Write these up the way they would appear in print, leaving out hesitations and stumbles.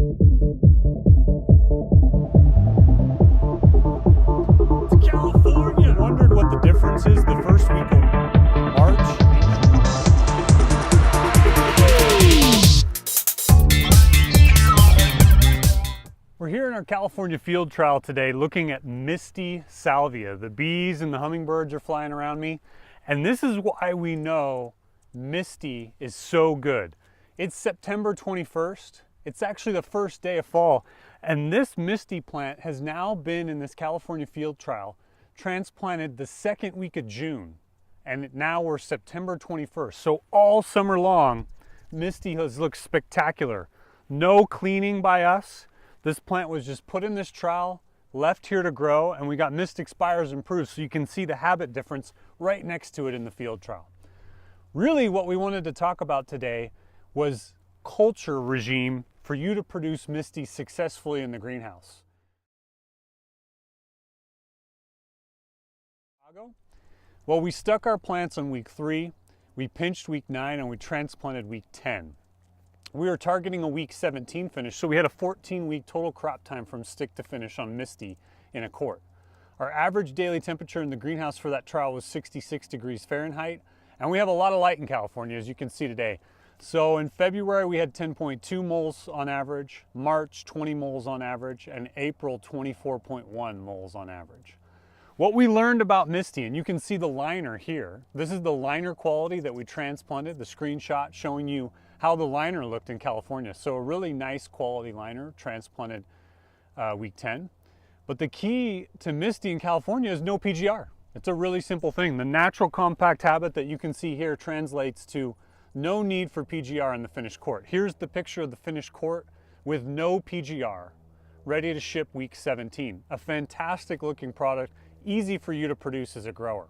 To California! Wondered what the difference is the first week of March. We're here in our California field trial today looking at Mysty Salvia. The bees and the hummingbirds are flying around me. And this is why we know Misty is so good. It's September 21st. It's actually the first day of fall. And this Misty plant has now been in this California field trial transplanted the second week of June. And now we're September 21st. So all summer long, Misty has looked spectacular. No cleaning by us. This plant was just put in this trial, left here to grow, and we got mystic spires improved, so you can see the habit difference right next to it in the field trial. Really what we wanted to talk about today was culture regime for you to produce Misty successfully in the greenhouse. Well, we stuck our plants on week 3, we pinched week 9, and we transplanted week 10. We were targeting a week 17 finish, so we had a 14-week total crop time from stick to finish on Misty in a quart. Our average daily temperature in the greenhouse for that trial was 66 degrees Fahrenheit, and we have a lot of light in California, as you can see today. So in February, we had 10.2 moles on average, March 20 moles on average, and April 24.1 moles on average. What we learned about Misty, and you can see the liner here, this is the liner quality that we transplanted, the screenshot showing you how the liner looked in California. So a really nice quality liner transplanted week 10. But the key to Misty in California is no PGR. It's a really simple thing. The natural compact habit that you can see here translates to no need for PGR in the finished quart. Here's the picture of the finished quart with no PGR, ready to ship week 17. A fantastic looking product, easy for you to produce as a grower.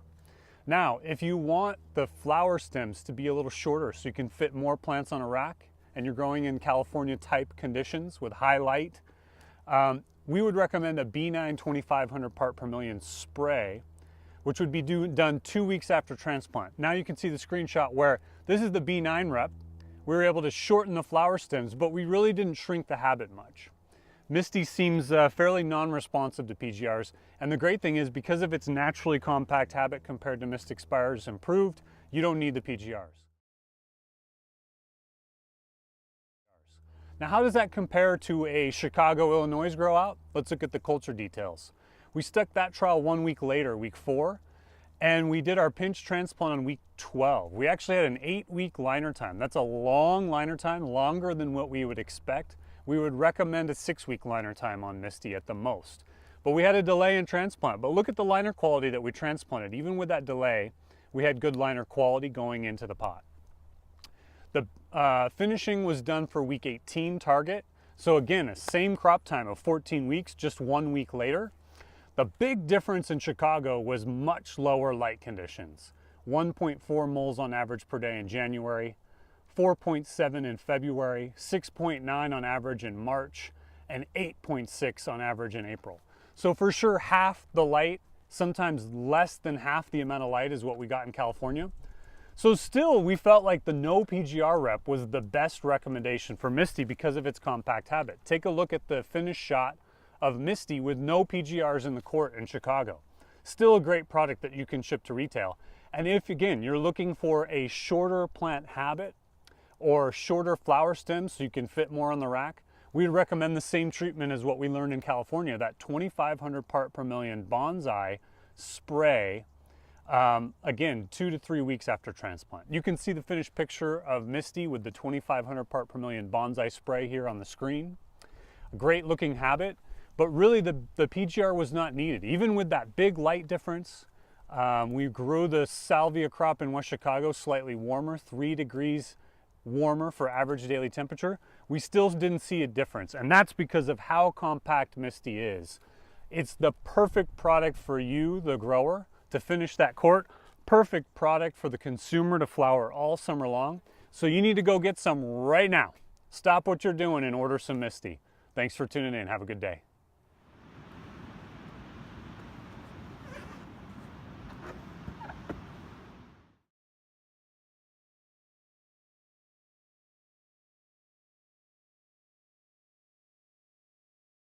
Now, if you want the flower stems to be a little shorter so you can fit more plants on a rack and you're growing in California type conditions with high light, we would recommend a B9 2500 part per million spray, which would be done 2 weeks after transplant. Now you can see the screenshot where this is the B9 rep. We were able to shorten the flower stems, but we really didn't shrink the habit much. Misty seems fairly non-responsive to PGRs, and the great thing is because of its naturally compact habit compared to mystic spires improved, you don't need the PGRs. Now how does that compare to a Chicago, Illinois grow out? Let's look at the culture details. We stuck that trial 1 week later, week 4, and we did our pinch transplant on week 12. We actually had an 8-week liner time. That's a long liner time, longer than what we would expect. We would recommend a 6-week liner time on Misty at the most. But we had a delay in transplant. But look at the liner quality that we transplanted. Even with that delay, we had good liner quality going into the pot. The finishing was done for week 18 target. So again, a same crop time of 14 weeks, just 1 week later. The big difference in Chicago was much lower light conditions. 1.4 moles on average per day in January, 4.7 in February, 6.9 on average in March, and 8.6 on average in April. So for sure half the light, sometimes less than half the amount of light is what we got in California. So still we felt like the no PGR rep was the best recommendation for Misty because of its compact habit. Take a look at the finished shot of Misty with no PGRs in the quart in Chicago. Still a great product that you can ship to retail. And if again, you're looking for a shorter plant habit, or shorter flower stems so you can fit more on the rack, we'd recommend the same treatment as what we learned in California, that 2500 part per million bonsai spray, again, 2 to 3 weeks after transplant. You can see the finished picture of Misty with the 2500 part per million bonsai spray here on the screen. A great looking habit, but really the PGR was not needed. Even with that big light difference, we grew the salvia crop in West Chicago slightly warmer, 3 degrees warmer for average daily temperature, we still didn't see a difference. And that's because of how compact Misty is. It's the perfect product for you, the grower, to finish that quart. Perfect product for the consumer to flower all summer long. So you need to go get some right now. Stop what you're doing and order some Misty. Thanks for tuning in. Have a good day.